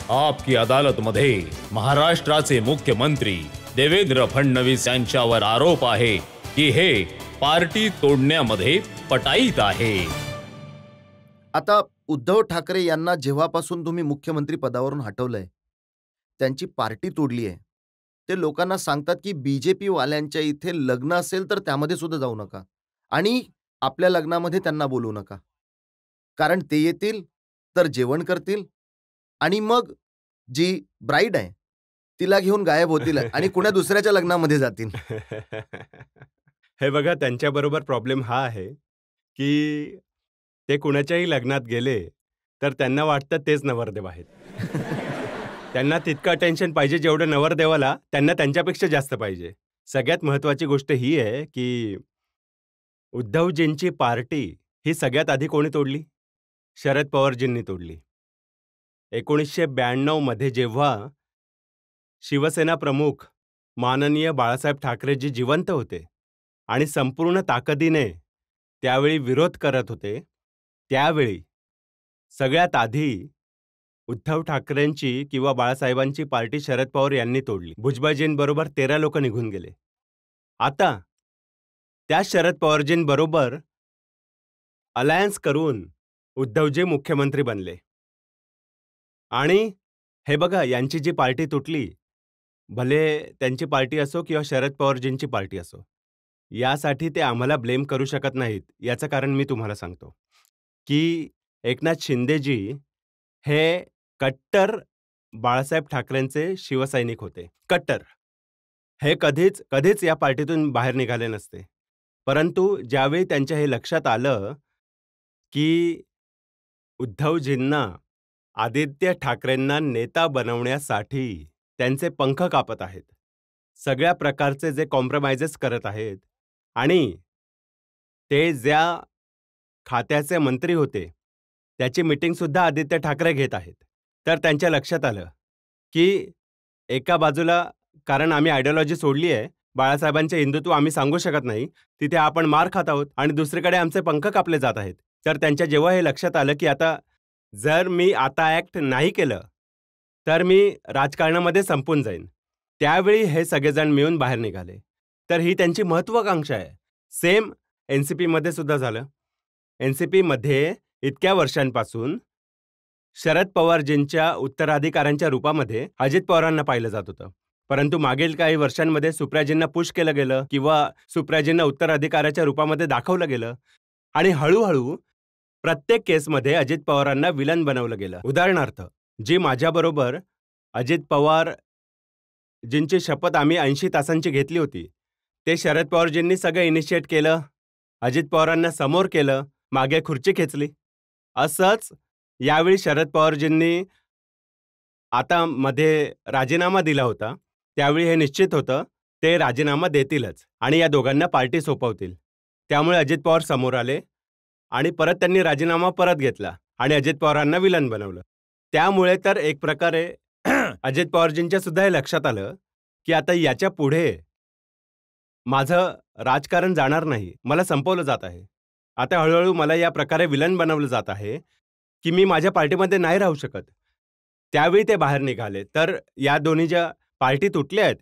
आपकी अदालतमध्ये महाराष्ट्राचे मुख्यमंत्री देवेंद्र फडणवीस यांच्यावर आरोप आहे की हे पार्टी तोडण्यामध्ये पटाईत आहे. आता उद्धव ठाकरे यांना जेव्हापासून तुम्ही मुख्यमंत्री पदावरून हटवलंय, त्यांची पार्टी तोडली आहे. ते लोकांना सांगतात की बीजेपी वाल्यांच्या इथे लग्न असेल तर त्यामध्ये सुद्धा जाऊ नका आणि आपल्या लग्नामध्ये त्यांना बोलवू नका. कारण ते येतील तर जेवण करतील आणि मग जी ब्राईड आहे तिला घेऊन गायब होतील आणि कुणा दुसऱ्याच्या लग्नामध्ये जातील. हे बघा, त्यांच्याबरोबर प्रॉब्लेम हा आहे की ते कुणाच्याही लग्नात गेले तर त्यांना वाटतं तेच नवरदेव आहेत. त्यांना तितकं अटेन्शन पाहिजे जेवढं नवरदेवाला त्यांना त्यांच्यापेक्षा जास्त पाहिजे. सगळ्यात महत्त्वाची गोष्ट ही आहे की उद्धवजींची पार्टी ही सगळ्यात आधी कोणी तोडली? शरद पवारजींनी तोडली. 1992 मध्ये जेव्हा शिवसेना प्रमुख माननीय बाळासाहेब ठाकरेजी जिवंत होते आणि संपूर्ण ताकदीने त्यावेळी विरोध करत होते, त्यावेळी सगळ्यात आधी उद्धव ठाकरेंची किंवा बाळासाहेबांची पार्टी शरद पवार यांनी तोडली. भुजबळजींबरोबर 13 लोक निघून गेले. आता त्या शरद पवारजींबरोबर अलायन्स करून उद्धवजी मुख्यमंत्री बनले आणि हे बघा, यांची जी पार्टी तुटली, भले त्यांची पार्टी असो किंवा शरद पवारजींची पार्टी असो, यासाठी ते आम्हाला ब्लेम करू शकत नाहीत. याचं कारण मी तुम्हाला सांगतो की एकनाथ शिंदेजी हे कट्टर बाळासाहेब ठाकरेंचे शिवसैनिक होते. कट्टर. हे कधीच या पार्टीतून बाहेर निघाले नसते. परंतु ज्यावेळी त्यांच्या हे लक्षात आलं की उद्धवजींना आदित्य ठाकरेंना नेता बनवण्यासाठी त्यांचे पंख कापत आहेत, सगळ्या प्रकारचे जे कॉम्प्रोमाइजेस करत आहेत आणि ते ज्या खात्याचे मंत्री होते त्याची मीटिंगसुद्धा आदित्य ठाकरे घेत आहेत, तर त्यांच्या लक्षात आलं की एका बाजूला, कारण आम्ही आयडिओलॉजी सोडली आहे, बाळासाहेबांचे हिंदुत्व आम्ही सांगू शकत नाही, तिथे आपण मार खात आहोत आणि दुसरीकडे आमचे पंख कापले जात आहेत. तर त्यांच्या जेव्हा हे लक्षात आलं की आता जर मी आता ॲक्ट नाही केलं तर मी राजकारणामध्ये संपून जाईन, त्यावेळी हे सगळेजण मिळून बाहेर निघाले. तर ही त्यांची महत्त्वाकांक्षा आहे. सेम NCPमध्ये सुद्धा झालं. NCPमध्ये इतक्या वर्षांपासून शरद पवारजींच्या उत्तराधिकाऱ्यांच्या रूपामध्ये अजित पवारांना पाहिलं जात होतं. परंतु मागील काही वर्षांमध्ये सुप्रियाजींना पुश केलं गेलं किंवा सुप्रियाजींना उत्तराधिकाऱ्याच्या रूपामध्ये दाखवलं गेलं आणि हळूहळू प्रत्येक केसमध्ये अजित पवारांना विलन बनवलं गेलं. उदाहरणार्थ, जी माझ्याबरोबर अजित पवारजींची शपथ आम्ही 80 तासांची घेतली होती, ते शरद पवारजींनी सगळं इनिशिएट केलं, अजित पवारांना समोर केलं, मागे खुर्ची खेचली. असंच यावेळी शरद पवारजींनी आता मध्ये राजीनामा दिला होता, त्यावेळी हे निश्चित होतं ते राजीनामा देतीलच आणि या दोघांना पार्टी सोपवतील. त्यामुळे अजित पवार समोर आले आणि परत त्यांनी राजीनामा परत घेतला आणि अजित पवारांना विलन बनवलं. त्यामुळे तर एक प्रकारे अजित पवारजींच्या सुद्धा हे लक्षात आलं की आता याच्या पुढे माझं राजकारण जाणार नाही, मला संपवलं जात आहे. आता हळूहळू मला या प्रकारे विलन बनवलं जात आहे की मी माझ्या पार्टीमध्ये नाही राहू शकत. त्यावेळी ते बाहेर निघाले. तर या दोन्ही ज्या पार्टी तुटल्या आहेत,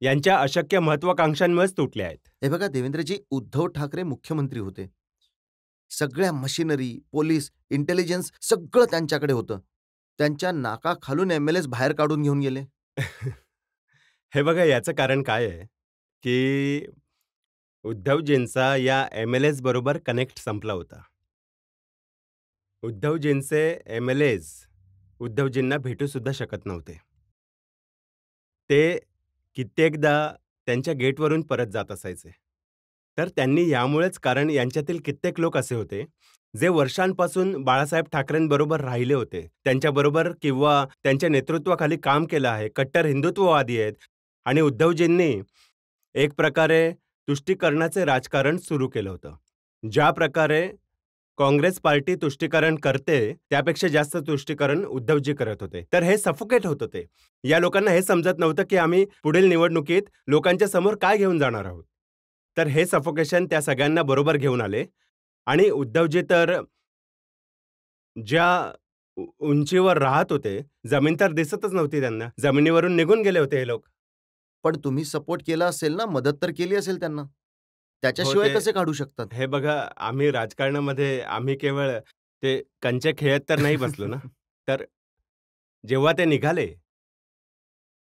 यांच्या अशक्य महत्त्वाकांक्षांमुळेच तुटल्या आहेत. हे बघा देवेंद्रजी, उद्धव ठाकरे मुख्यमंत्री होते. सगळ्या मशिनरी, पोलीस, इंटेलिजन्स सगळं त्यांच्याकडे होतं. त्यांच्या नाकाखालून MLAs बाहेर काढून घेऊन गेले. हे बघा, याचं कारण काय आहे की उद्धवजींचा या MLAs बरोबर कनेक्ट संपला होता. उद्धवजींचे MLAs उद्धवजींना भेटू सुद्धा शकत नव्हते. ते कित्येकदा त्यांच्या गेटवरून परत जात असायचे. तर त्यांनी यामुळेच, कारण यांच्यातील कित्येक लोक असे होते जे वर्षांपासून बाळासाहेब ठाकरेंबरोबर राहिले होते, त्यांच्याबरोबर किंवा त्यांच्या नेतृत्वाखाली काम केलं आहे, कट्टर हिंदुत्ववादी आहेत आणि उद्धवजींनी एक प्रकारे तुष्टीकरणाचे राजकारण सुरू केलं होतं. ज्या प्रकारे काँग्रेस पार्टी तुष्टीकरण करते त्यापेक्षा जास्त तुष्टीकरण उद्धवजी करत होते. तर हे सफोकेट होत होते. या लोकांना हे समजत नव्हतं की आम्ही पुढील निवडणुकीत लोकांच्या समोर काय घेऊन जाणार आहोत. तर हे सफोकेशन त्या सगळ्यांना बरोबर घेऊन आले आणि उद्धवजी तर ज्या उंचीवर राहत होते. जमीन तर दिसतच नव्हती त्यांना. जमिनीवरून निघून गेले होते हे लोक. पण तुम्ही सपोर्ट केला असेल ना, मदत तर केली असेल त्यांना. हो, त्याच्याशिवाय कसे काढू शकतात? हे बघा, आम्ही राजकारणामध्ये आम्ही केवळ ते कंचे खेळत तर नाही बसलो ना. तर जेव्हा ते निघाले,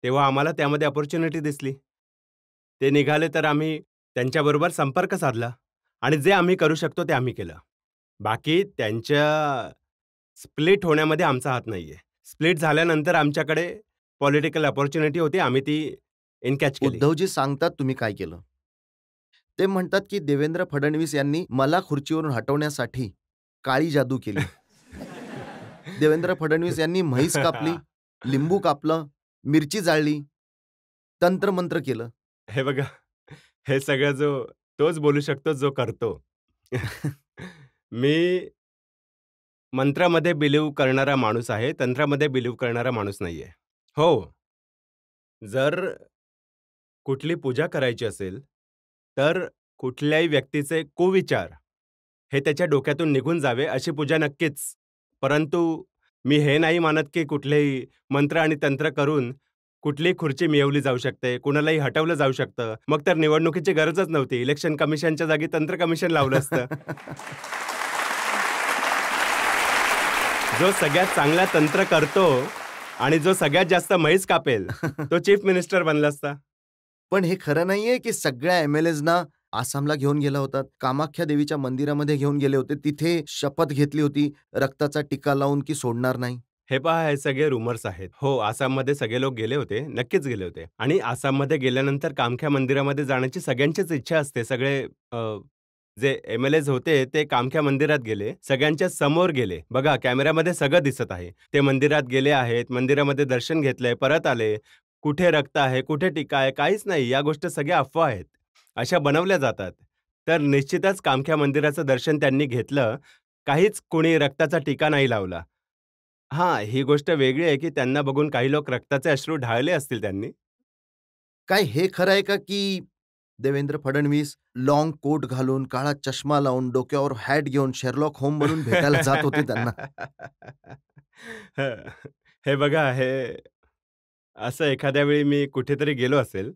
तेव्हा आम्हाला त्यामध्ये अपॉर्च्युनिटी दिसली. ते निघाले तर आम्ही त्यांच्याबरोबर संपर्क साधला आणि जे आम्ही करू शकतो ते आम्ही केलं. बाकी त्यांच्या स्प्लिट होण्यामध्ये आमचा हात नाहीये. स्प्लिट झाल्यानंतर आमच्याकडे पॉलिटिकल अपॉर्च्युनिटी होती. आम्ही ती एनकॅच केली. उद्धवजी सांगतात तुम्ही काय केलं. ते म्हणतात की देवेंद्र फडणवीस यांनी मला खुर्चीवरून हटवण्यासाठी काळी जादू केली. देवेंद्र फडणवीस यांनी म्हैस कापली, लिंबू कापलं, मिरची जाळली, तंत्रमंत्र केलं. हे बघा, हे सगळं तोच बोलू शकतो जो करतो. मी मंत्रामध्ये बिलीव्ह करणारा माणूस आहे, तंत्रामध्ये बिलीव्ह करणारा माणूस नाहीये. हो, जर कुठली पूजा करायची असेल, तर कुठल्याही व्यक्तीचे कुविचार हे त्याच्या डोक्यातून निघून जावे अशी पूजा नक्कीच. परंतु मी हे नाही मानत की कुठलेही मंत्र आणि तंत्र करून कुठलीही खुर्ची मिळवली जाऊ शकते, कुणालाही हटवलं जाऊ शकतं. मग तर निवडणुकीची गरजच नव्हती. इलेक्शन कमिशनच्या जागी तंत्र कमिशन लावलं असतं. जो सगळ्यात चांगला तंत्र करतो आणि जो सगळ्यात जास्त म्हैस कापेल, तो चीफ मिनिस्टर बनला असता. पण हे खरं नाहीये की सगळ्या एमएलएजना आसामला घेऊन गेला होता. कामाख्या देवीच्या मंदिरामध्ये घेऊन गेले होते. तिथे शपथ घेतली होती रक्ताचा टिका लावून की सोडणार नाही. हे पहा, हे सगळे रुमर्स आहेत. हो, आसाममध्ये सगळे लोक गेले होते, नक्कीच गेले होते. आणि आसाममध्ये गेल्यानंतर कामाख्या मंदिरामध्ये जाण्याची सगळ्यांचीच इच्छा असते. सगळे जे एमएलएज होते ते कामाख्या मंदिरात गेले, सगळ्यांच्या समोर गेले. बघा, कॅमेऱ्यामध्ये सगळं दिसत आहे. ते मंदिरात गेले आहेत, मंदिरामध्ये दर्शन घेतलंय, परत आले. कुठे रक्त आहे, कुठे टीका आहे, काहीच नाही. या गोष्टी सगळ्या अफवा आहेत. अशा बनवल्या जातात. तर निश्चितच कामाख्या मंदिराचं दर्शन त्यांनी घेतलं. काहीच कोणी रक्ताचा टीका नाही लावला. हां, ही गोष्ट वेगळी आहे, की त्यांना बघून काही लोक रक्ताचे अश्रू ढाळले असतील त्यांनी. काय हे खरं आहे का की देवेंद्र फडणवीस लाँग कोट घालून, काळा चष्मा लावून, डोक्यावर हॅट घेऊन शेरलॉक होम बनून भेटायला जात होते त्यांना? हं, हे बघा, हे असं एखाद्या वेळी मी कुठेतरी गेलो असेल,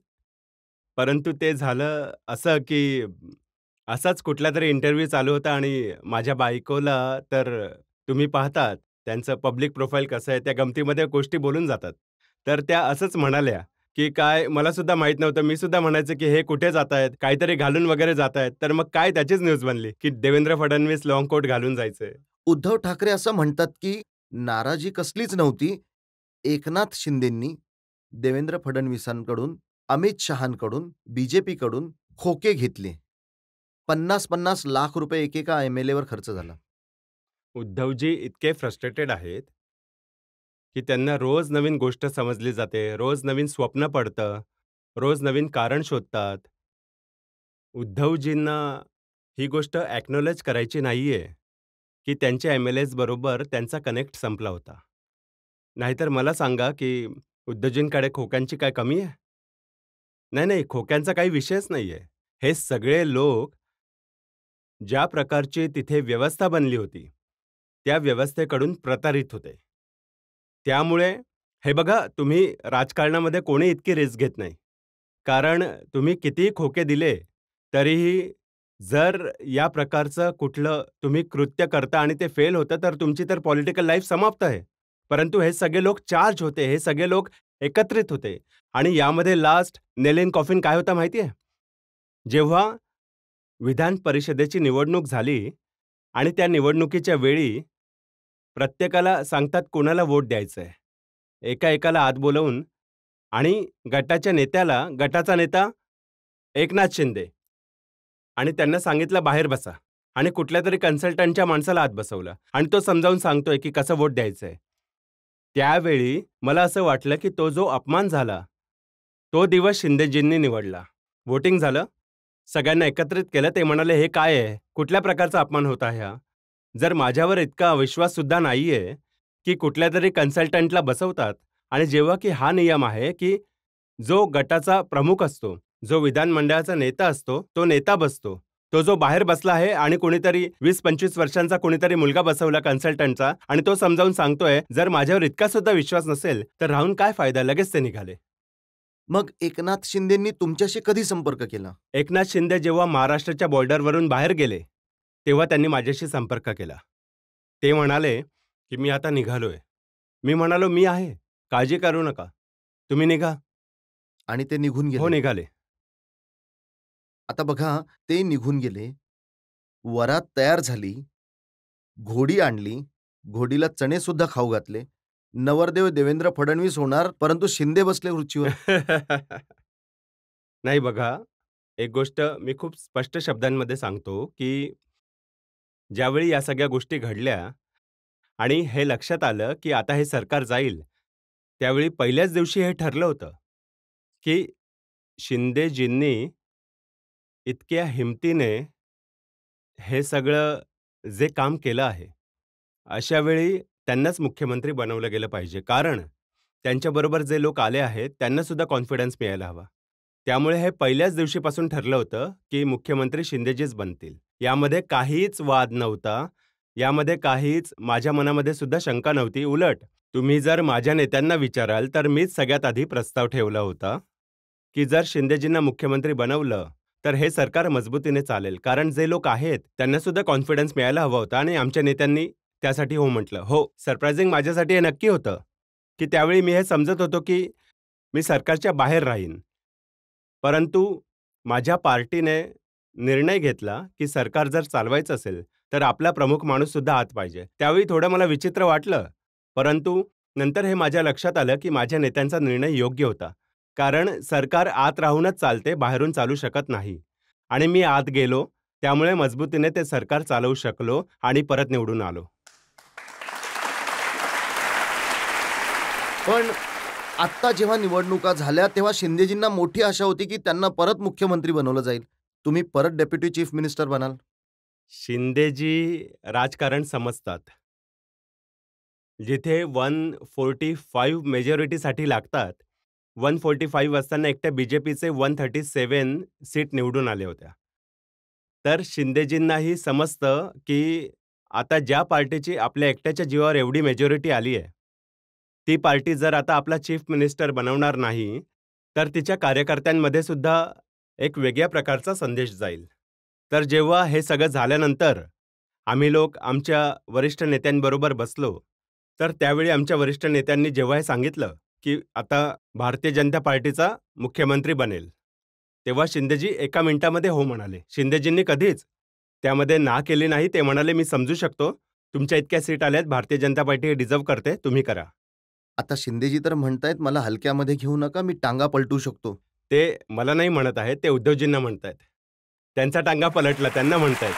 परंतु ते झालं असं, की असाच कुठलातरी इंटरव्ह्यू चालू होता आणि माझ्या बायकोला तर तुम्ही पाहतात त्यांचं पब्लिक प्रोफाईल कसं आहे, त्या गमतीमध्ये गोष्टी बोलून जातात. तर त्या असंच म्हणाल्या, की "काय मला सुद्धा माहीत नव्हतं." मी सुद्धा म्हणायचं, की "हे कुठे जातायत? काहीतरी घालून वगैरे जातायत." तर मग काय त्याचीच न्यूज बनली, की देवेंद्र फडणवीस लाँग कोट घालून जायचे. उद्धव ठाकरे असं म्हणतात की नाराजी कसलीच नव्हती. एकनाथ शिंदेंनी देवेंद्र फडणवीसांकडून, अमित शहांकडून, बीजेपीकडून खोके घेतले. 50-50 लाख रुपये एकेका एमएलएवर खर्च झाला. उद्धवजी इतके फ्रस्ट्रेटेड आहेत, की त्यांना रोज नवीन गोष्ट समजली जाते, रोज नवीन स्वप्न पडतं, रोज नवीन कारण शोधतात. उद्धवजींना ही गोष्ट अॅक्नॉलेज करायची नाहीये, की त्यांच्या एम-एल-एज बरोबर त्यांचा कनेक्ट संपला होता. नाहीतर मला सांगा, की उद्धवजींकडे खोक्यांची काय कमी आहे? नाही, नाही, खोक्यांचा काही विषयच नाहीये. हे सगळे लोक ज्या प्रकारची तिथे व्यवस्था बनली होती, त्या व्यवस्थेकडून प्रतारित होते. त्यामुळे हे बघा, तुम्ही राजकारणामध्ये कोणी इतकी रिस्क घेत नाही. कारण तुम्ही कितीही खोके दिले, तरीही जर या प्रकारचं कुठलं तुम्ही कृत्य करता आणि ते फेल होतं, तर तुमची तर पॉलिटिकल लाईफ समाप्त आहे. परंतु हे सगळे लोक चार्ज होते, हे सगळे लोक एकत्रित होते आणि यामध्ये लास्ट नेल इन कॉफिन काय होता माहिती आहे? जेव्हा विधान परिषदेची निवडणूक झाली आणि त्या निवडणुकीच्या वेळी प्रत्येकाला सांगतात कोणाला वोट द्यायचंय. एका-एकाला आत बोलावून आणि गटाचा नेता एकनाथ शिंदे आणि त्यांना सांगितलं बाहेर बसा आणि कुठल्यातरी कन्सल्टंटच्या माणसाला आत बसवलं आणि तो समजावून सांगतोय की कसं वोट द्यायचंय. त्यावेळी मला असं वाटलं की तो जो अपमान झाला, तो दिवस शिंदेजींनी निवडला. व्होटिंग झालं, सगळ्यांना एकत्रित केलं. ते म्हणाले, "हे काय आहे? कुठल्या प्रकारचा अपमान होत आहे हा?" जर माझ्यावर इतका विश्वास सुद्धा नाहीये, की कुठल्यातरी कन्सल्टंटला बसवतात आणि जेव्हा की हा नियम आहे, की जो गटाचा प्रमुख असतो, जो विधानमंडळाचा नेता असतो, तो नेता बसतो. तो जो बाहेर बसला आहे आणि कोणीतरी 20-25 वर्षांचा कोणीतरी मुलगा बसवला कन्सल्टंटचा आणि तो समजावून सांगतोय, जर माझ्यावर इतका सुद्धा विश्वास नसेल तर राहून काय फायदा, लगेच ते निघाले. मग एकनाथ शिंदेंनी तुमच्याशी कधी संपर्क केला? एकनाथ शिंदे जेव्हा महाराष्ट्राच्या बॉर्डरवरून बाहेर गेले तेव्हा त्यांनी माझ्याशी संपर्क केला. ते म्हणाले की मी आता निघालोय. मी म्हणालो मी आहे, काळजी करू नका, तुम्ही निघा. आणि ते निघून हो, गेले. निघाले. आता बघा, ते निघून गेले, वरात तयार झाली, घोडी आणली, घोडीला चणे सुद्धा खाऊ घातले. नवरदेव देवेंद्र फडणवीस होणार, परंतु शिंदे बसले खुर्चीवर. नाही बघा, एक गोष्ट मी खूप स्पष्ट शब्दांमध्ये सांगतो की ज्यावेळी या सगळ्या गोष्टी घडल्या आणि हे लक्षात आलं की आता हे सरकार जाईल, त्यावेळी पहिल्याच दिवशी हे ठरलं होतं की शिंदेजींनी इतक्या हिमतीने हे सगळं जे काम केलं आहे, अशा वेळी त्यांनाच मुख्यमंत्री बनवलं गेलं पाहिजे. कारण त्यांच्याबरोबर जे लोक आले आहेत, त्यांना सुद्धा कॉन्फिडन्स मिळायला हवा. त्यामुळे हे पहिल्याच दिवशीपासून ठरलं होतं की मुख्यमंत्री शिंदेजीच बनतील. यामध्ये काहीच वाद नव्हता. यामध्ये काहीच माझ्या मनामध्ये सुद्धा शंका नव्हती. उलट तुम्ही जर माझ्या नेत्यांना विचाराल तर मीच सगळ्यात आधी प्रस्ताव ठेवला होता की जर शिंदेजींना मुख्यमंत्री बनवलं तर हे सरकार मजबूतीने चालेल. कारण जे लोक आहेत त्यांना सुद्धा कॉन्फिडन्स मिळायला हवा होता आणि आमच्या नेत्यांनी त्यासाठी हो म्हटलं. हो, सरप्रायझिंग माझ्यासाठी हे नक्की होतं की त्यावेळी मी हे समजत होतो की मी सरकारच्या बाहेर राहीन. परंतु माझ्या पार्टीने निर्णय घेतला की सरकार जर चालवायचं असेल तर आपला प्रमुख माणूस सुद्धा आत पाहिजे. त्यावेळी थोडं मला विचित्र वाटलं, परंतु नंतर हे माझ्या लक्षात आलं की माझ्या नेत्यांचा निर्णय योग्य होता. कारण सरकार आत राहूनच चालते, बाहेरून चालू शकत नाही. आणि मी आत गेलो, त्यामुळे मजबूतीने ते सरकार चालवू शकलो आणि परत निवडून आलो. पण आत्ता जेव्हा निवडणुका झाल्या तेव्हा शिंदेजींना मोठी आशा होती की त्यांना परत मुख्यमंत्री बनवलं जाईल, तुम्ही परत डेप्युटी चीफ मिनिस्टर बनाल. शिंदेजी राजकारण समजतात. जिथे 145 मेजॉरिटीसाठी लागतात, 145 असताना एकट्या बीजेपीचे 137 सीट निवडून आले होत्या. तर शिंदेजींनाही समजतं की आता ज्या पार्टीची आपल्या एकट्याच्या जीवावर एवढी मेजॉरिटी आली आहे, ती पार्टी जर आता आपला चीफ मिनिस्टर बनवणार नाही, तर तिच्या कार्यकर्त्यांमध्ये सुद्धा एक वेगळ्या प्रकारचा संदेश जाईल. तर जेव्हा हे सगळं झाल्यानंतर आम्ही लोक आमच्या वरिष्ठ नेत्यांबरोबर बसलो, तर त्यावेळी आमच्या वरिष्ठ नेत्यांनी जेव्हा हे सांगितलं की आता भारतीय जनता पार्टीचा मुख्यमंत्री बनेल, तेव्हा शिंदेजी एका मिनिटामध्ये हो म्हणाले. शिंदेजींनी कधीच त्यामध्ये ना केली नाही. ते म्हणाले, मी समजू शकतो, तुमच्या इतक्या सीट आल्यात, भारतीय जनता पार्टी हे डिझर्व करते, तुम्ही करा. आता शिंदेजी तर म्हणतायत, मला हलक्यामध्ये घेऊ नका, मी टांगा पलटू शकतो. ते मला नाही म्हणत आहेत, ते उद्धवजींना म्हणतायत. त्यांचा टांगा पलटला, त्यांना म्हणतायत.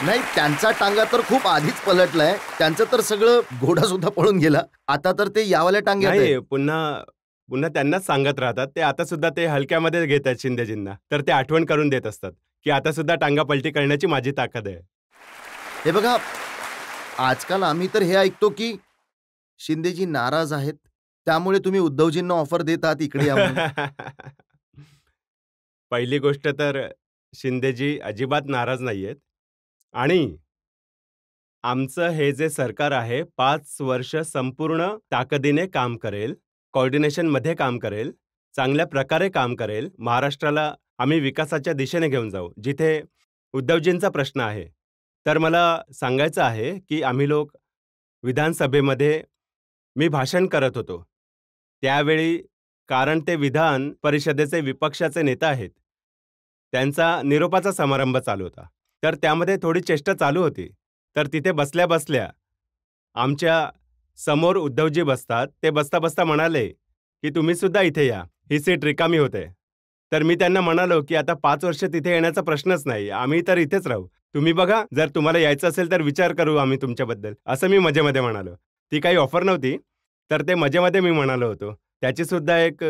नाही, त्यांचा टांगा तर खूप आधीच पलटलाय. त्यांचं तर सगळं घोडा सुद्धा पळून गेला. आता तर ते यावाल्या टांग्यात आहे. नाही, पुन्हा त्यांनाच सांगत राहतात. ते आता सुद्धा ते हलक्यामध्ये घेत आहेत शिंदेजींना. तर ते आठवण करून देत असतात की आता सुद्धा टांगा पलटी करण्याची माझी ताकद आहे. हे बघा, आजकाल आम्ही तर हे ऐकतो की शिंदेजी नाराज आहेत, त्यामुळे तुम्ही उद्धवजींना ऑफर देत आहात इकडे या म्हणून. पहिली गोष्ट तर शिंदेजी अजिबात नाराज नाहीयेत आणि आमचं हे जे सरकार आहे 5 वर्ष संपूर्ण ताकदीने काम करेल, कोऑर्डिनेशनमध्ये काम करेल, चांगल्या प्रकारे काम करेल. महाराष्ट्राला आम्ही विकासाच्या दिशेने घेऊन जाऊ. जिथे उद्धवजींचा प्रश्न आहे, तर मला सांगायचं आहे की आम्ही लोक विधानसभेमध्ये मी भाषण करत होतो. त्यावेळी कारण ते विधान परिषदेचे विपक्षाचे नेता आहेत, त्यांचा निरोपाचा समारंभ चालू होता. तर त्यामध्ये थोडी चेष्टा चालू होती. तर तिथे बसल्या-बसल्या आमच्या समोर उद्धवजी बसतात. ते बसता-बसता म्हणाले की तुम्ही सुद्धा इथे या, ही सीट रिकामी होते. तर मी त्यांना म्हणालो की आता 5 वर्ष तिथे येण्याचा प्रश्नच नाही, आम्ही तर इथेच राहू. तुम्ही बघा, जर तुम्हाला यायचं असेल तर विचार करू आम्ही तुमच्याबद्दल, असं मी मजेमध्ये म्हणालो. ती काही ऑफर नव्हती, तर ते मजेमध्ये मी म्हणालो होतो. त्याची सुद्धा एक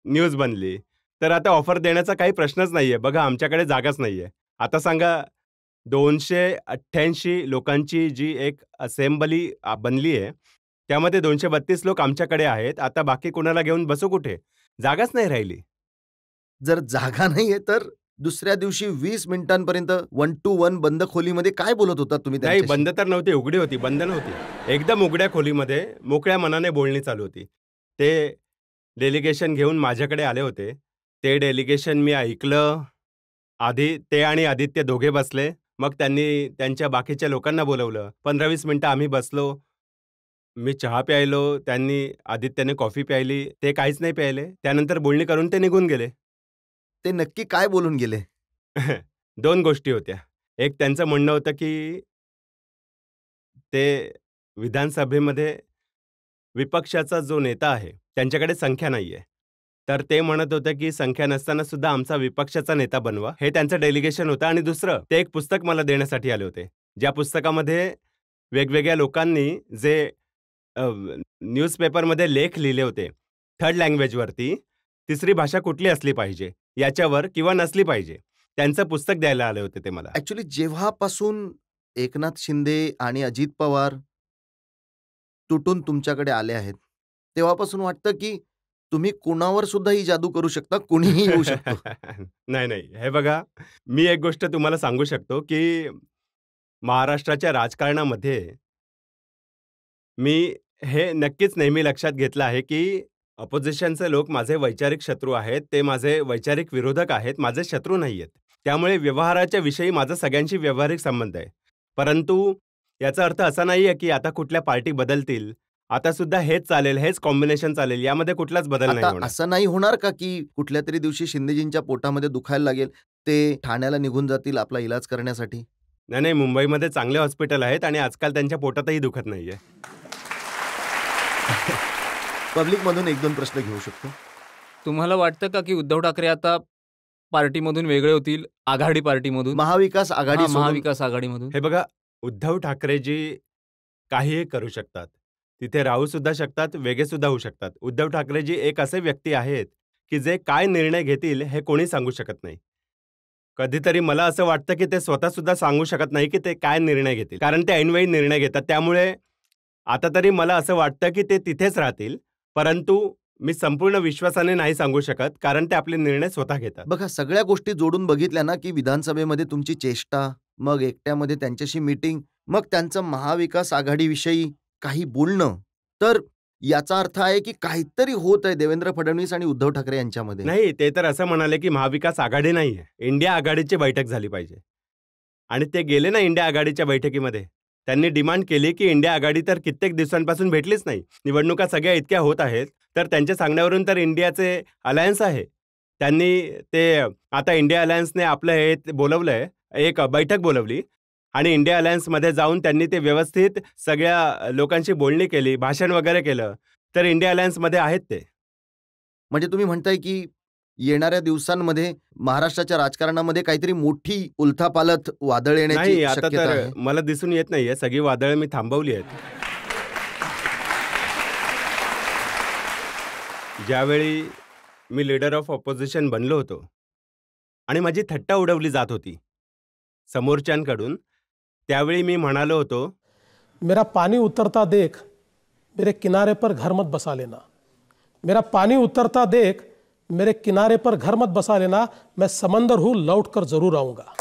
न्यूज बनली. तर आता ऑफर देण्याचा काही प्रश्नच नाहीये. बघा, आमच्याकडे जागाच नाहीये. आता सांगा, 288 लोकांची जी एक असेंब्ली बनली आहे, त्यामध्ये 232 लोक आमच्याकडे आहेत. आता बाकी कोणाला घेऊन बसू कुठे? जागाच नाही राहिली. जर जागा नाहीये तर दुसऱ्या दिवशी 20 मिनिटांपर्यंत 1 to 1 बंद खोलीमध्ये काय बोलत होता तुम्ही नाही, त्यांच्याशी? बंद तर नव्हती, उघडी होती, बंद नव्हती. एकदम उघड्या खोलीमध्ये मोकळ्या मनाने बोलणी चालू होती. ते डेलिगेशन घेऊन माझ्याकडे आले होते. ते डेलिगेशन मी ऐकलं. आधी ते आणि आदित्य दोघे बसले. मग त्यांनी त्यांच्या बाकीच्या लोकांना बोलवलं. 15-20 मिनिटं आम्ही बसलो. मी चहा प्यायलो. आदित्यने कॉफी प्यायली. ते काहीच नाही प्यायले. त्यानंतर बोलणी करून ते निघून गेले. ते नक्की काय बोलून गेले? 2 गोष्टी होत्या. एक त्यांचं म्हणणं होतं की ते विधानसभेमध्ये विपक्षाचा जो नेता आहे, त्यांच्याकडे संख्या नाहीये. तर ते म्हणत होते की संख्या नसताना सुद्धा आमचा विपक्षाचा नेता बनवा. हे त्यांचं डेलिगेशन होतं. आणि दुसरं, ते एक पुस्तक मला देण्यासाठी आले होते. ज्या पुस्तकामध्ये वेगवेगळ्या लोकांनी जे न्यूजपेपरमध्ये लेख लिहिले होते, 3rd लँग्वेजवरती, तिसरी भाषा कुठली असली पाहिजे याच्यावर किंवा नसली पाहिजे. त्यांचं पुस्तक द्यायला आले होते ते मला. ऍक्च्युली जेव्हापासून एकनाथ शिंदे आणि अजित पवार तुटून तुमच्याकडे आले आहेत, तेव्हापासून वाटतं की तुम्ही कुणावर सुद्धा ही जादू करू शकता, कुणीही येऊ शकतो. नाही, नाही. हे बघा, मी एक गोष्ट तुम्हाला सांगू शकतो की महाराष्ट्राच्या राजकारणामध्ये मी हे नक्कीच नेहमी लक्षात घेतलं आहे की अपोजिशनचे लोक माझे वैचारिक शत्रू आहेत. ते माझे वैचारिक विरोधक आहेत, माझे शत्रू नाही आहेत. त्यामुळे व्यवहाराच्या विषयी माझा सगळ्यांशी व्यावहारिक संबंध आहे. परंतु याचा अर्थ असा नाही आहे की आता कुठल्या पार्टी बदलतील, आता सुद्धा हेच चालेल, हेच कॉम्बिनेशन चालेल, यामध्ये कुठलाच बदल नाही आता होणार. असं नाही होणार का की कुठल्या तरी दिवशी शिंदेजींच्या पोटामध्ये दुखायला लागेल, ते ठाण्याला निघून जातील आपला इलाज करण्यासाठी? नाही, नाही. मुंबईमध्ये चांगले हॉस्पिटल आहेत आणि आजकाल त्यांच्या पोटातही दुखत नाहीये. पब्लिकमधून 1-2 प्रश्न घेऊ शकतो. तुम्हाला वाटतं का की उद्धव ठाकरे आता पार्टीमधून वेगळे होतील, आघाडी पार्टीमधून, महाविकास आघाडी सोडून? महाविकास आघाडीमधून? हे बघा, उद्धव ठाकरेजी काहीही करू शकतात. तिथे राहू सुद्धा शकतात, वेगळे सुद्धा होऊ शकतात. उद्धव ठाकरेजी एक असे व्यक्ती आहेत की जे काय निर्णय घेतील हे कोणी सांगू शकत नाही. कधीतरी मला असं वाटतं की ते स्वतः सुद्धा सांगू शकत नाही की ते काय निर्णय घेतील, कारण ते ऐनवेळी निर्णय घेतात. त्यामुळे आता तरी मला असं वाटतं की ते तिथेच राहतील. परंतु मी संपूर्ण विश्वासाने नाही सांगू शकत, कारण ते आपले निर्णय स्वतः घेतात. बघा, सगळ्या गोष्टी जोडून बघितल्या ना की विधानसभेमध्ये तुमची चेष्टा, मग एकट्यामध्ये त्यांच्याशी मीटिंग, मग त्यांचं महाविकास आघाडीविषयी काही बोलणं, तर याचा अर्थ आहे की काहीतरी होत आहे देवेंद्र फडणवीस आणि उद्धव ठाकरे यांच्यामध्ये. नाही, ते तर असं म्हणाले की महाविकास आघाडी नाहीये, इंडिया आघाडीची बैठक झाली पाहिजे. आणि ते गेले ना इंडिया आघाडीच्या बैठकीमध्ये. त्यांनी डिमांड केली की इंडिया आघाडी तर कित्येक दिवसांपासून भेटलीच नाही. निवडणुका सगळ्या इतक्या होत आहेत, तर त्यांच्या सांगण्यावरून तर इंडियाचे अलायन्स आहे. त्यांनी ते आता इंडिया अलायन्सने आपलं हे बोलवलंय, एक बैठक बोलवली आणि इंडिया अलायन्समध्ये जाऊन त्यांनी ते व्यवस्थित सगळ्या लोकांशी बोलणी केली, भाषण वगैरे केलं. तर इंडिया अलायन्समध्ये आहेत ते. म्हणजे तुम्ही म्हणताय की येणाऱ्या दिवसांमध्ये महाराष्ट्राच्या राजकारणामध्ये काहीतरी मोठी उलथापालथ वादळ नाही, येण्याची आता शक्यता तर आहे? मला दिसून येत नाहीये. सगळी वादळं मी थांबवली आहेत. ज्यावेळी मी लीडर ऑफ ऑपोजिशन बनलो होतो आणि माझी थट्टा उडवली जात होती समोरच्यांकडून, त्यावेळी मी म्हणालो होतो, मेरा पानी उतरता देख मेरे किनारे पर घर मत बसा लेना. मेरा पानी उतरता देख मेरे किनारे पर घर मत बसा लेना. मैं समंदर हूँ, लौट कर जरूर आऊंगा.